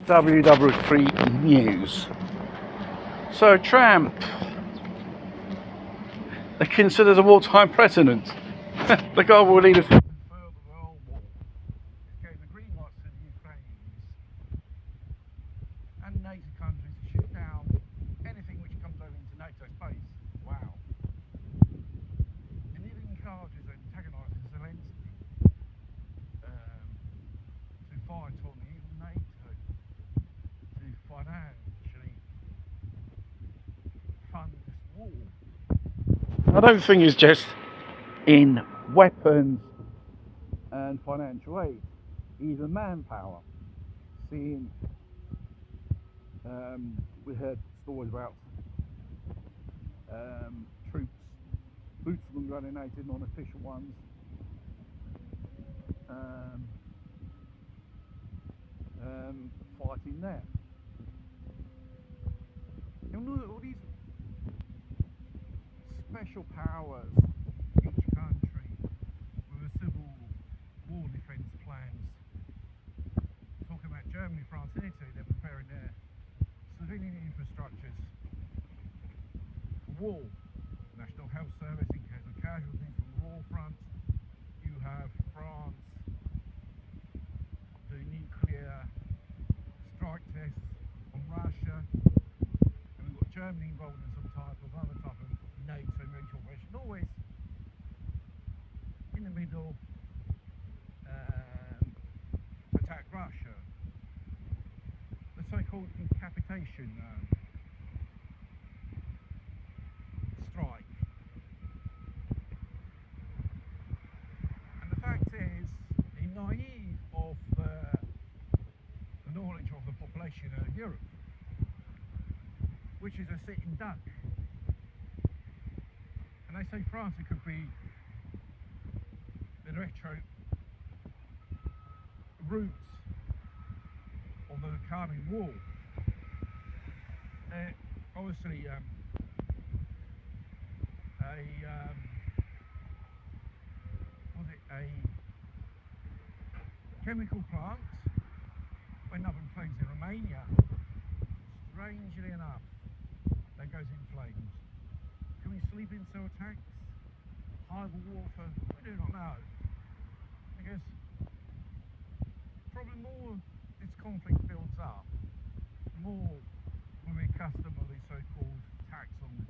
WW3 News. So Trump, they consider the wartime president. The guy will lead us into further world war. Gave the green lights to the Ukrainians and NATO countries to shoot down anything which comes over into NATO space. Wow. And even encourages and antagonising Zelensky to fight on even NATO to financially fund this war. I don't think it's just in weapons and financial aid, even manpower. Seeing, we heard stories about troops, boots of them donated, non-official ones, fighting there. And all these special powers, each country with a civil war defence plans. Talking about Germany, France and Italy, they're preparing their civilian infrastructures for war. National Health Service in case of casualties from the war front. You have France doing nuclear strike tests on Russia. And we've got Germany involved in some type of other type of NATO military operation, always in the middle to attack Russia. The so-called decapitation strike. And the fact is, the naive of the knowledge of the population of Europe, which is a sitting duck. And they say France, it could be the retro roots of the coming war. Obviously, a chemical plant went up in flames in Romania. Strangely enough, that goes in flames. Can we sleeping cell attacks? Hybrid warfare? We do not know. Because probably more this conflict builds up, more when we accustom of these so-called attacks on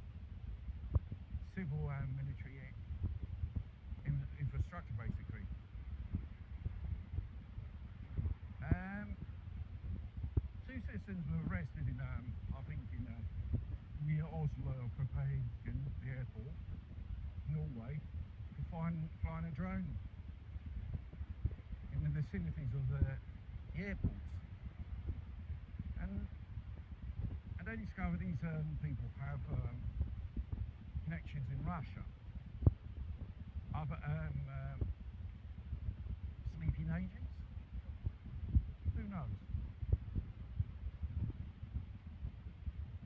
civil and military infrastructure, basically. Two citizens were arrested in, I think, near Oslo, Copenhagen, the airport, Norway, for flying a drone in the vicinities of the airports. And they discovered these people have connections in Russia. Other sleeping agents? Who knows?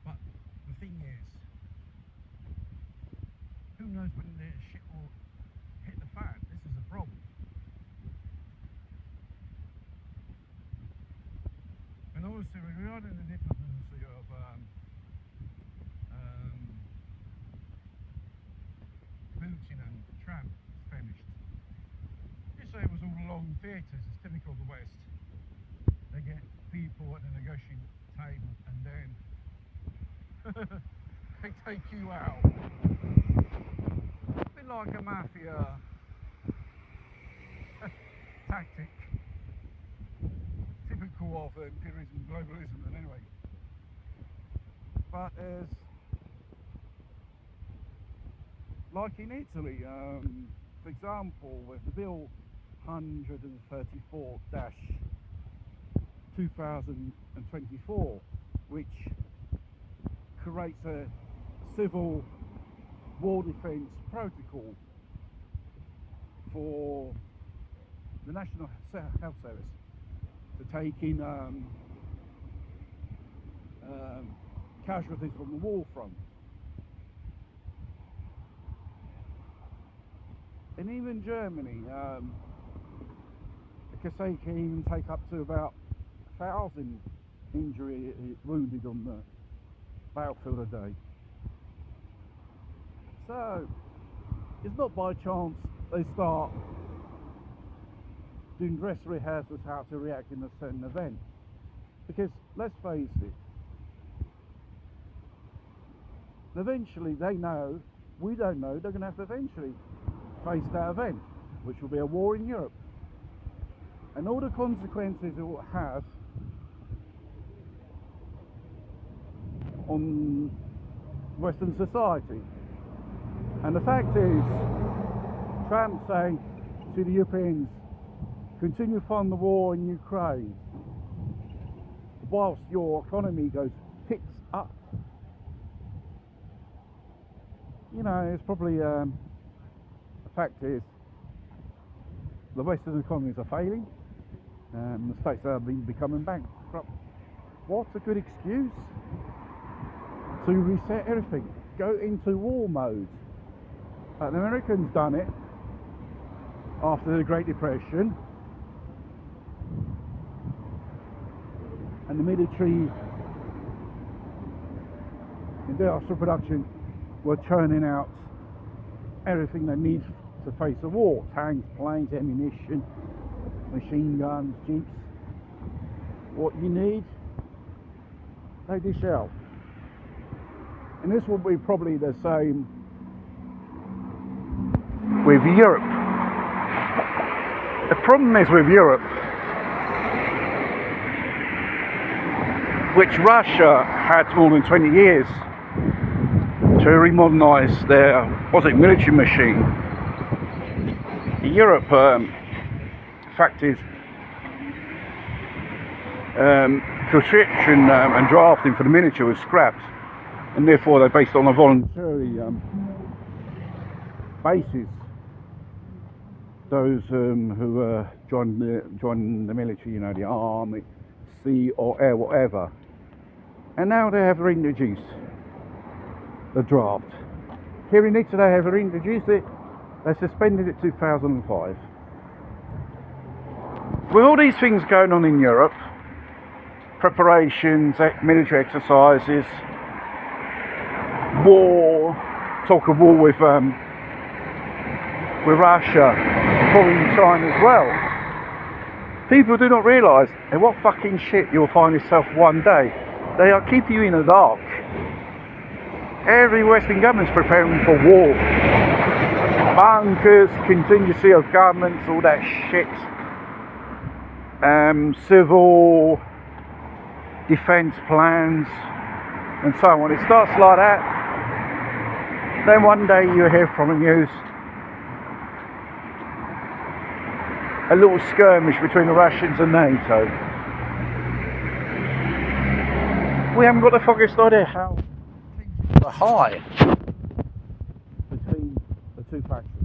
But the thing is, who knows when the shit will hit the fan? This is a problem. And obviously, regarding the diplomacy of Putin and Trump, finished. You say it was all long theatres, it's typical of the West. They get people at the negotiating table and then they take you out. A bit like a mafia tactic. Typical of imperialism, globalism, and anyway. But as like in Italy, for example, with the Bill 134-2024, which creates a civil war defence protocol for the National Health Service to take in casualties from the war front. And even Germany, because they can even take up to about 1,000 injury, wounded on the battlefield a day. So it's not by chance they start doing dress rehearsals how to react in a certain event, because let's face it, eventually they know, we don't know, they're going to have to eventually face that event, which will be a war in Europe, and all the consequences it will have on Western society. And the fact is, Trump saying to the Europeans, continue fund the war in Ukraine whilst your economy goes tits up. You know, it's probably the fact is the Western economies are failing, the states are becoming bankrupt. What a good excuse to reset everything, go into war mode. But the Americans done it after the Great Depression, and the military industrial production were churning out everything they need to face a war: tanks, planes, ammunition, machine guns, jeeps. What you need, they dish out. And this will be probably the same with Europe. The problem is with Europe, which Russia had more than 20 years to remodernise their military machine. Europe, fact is, conscription and drafting for the military was scrapped, and therefore they're based on a voluntary basis. Those who join the military, you know, the army, sea or air, whatever. And now they have reintroduced the draft. Here in Italy they have reintroduced it. They suspended it 2005. With all these things going on in Europe, preparations, military exercises, war, talk of war with Russia, probably China as well. People do not realise in what fucking shit you'll find yourself one day. They are keeping you in the dark. Every Western government's preparing for war. Bunkers, contingency of governments, all that shit. Civil defence plans and so on. It starts like that. Then one day you hear from the news a little skirmish between the Russians and NATO. We haven't got the foggiest idea how tensions are high between the two factions.